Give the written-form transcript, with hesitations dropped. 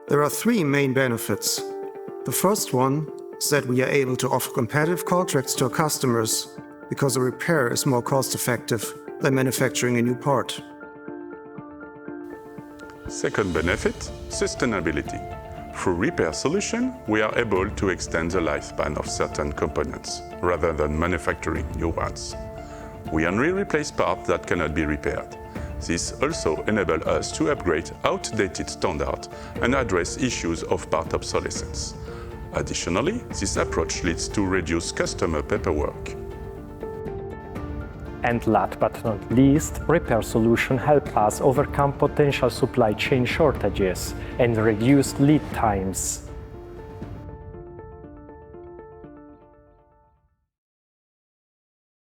There are three main benefits. The first one is that we are able to offer competitive contracts to our customers because a repair is more cost-effective than manufacturing a new part. Second benefit, sustainability. Through repair solution, we are able to extend the lifespan of certain components, rather than manufacturing new ones. We only replace parts that cannot be repaired. This also enables us to upgrade outdated standards and address issues of part obsolescence. Additionally, this approach leads to reduced customer paperwork. And last but not least, repair solutions help us overcome potential supply chain shortages and reduce lead times.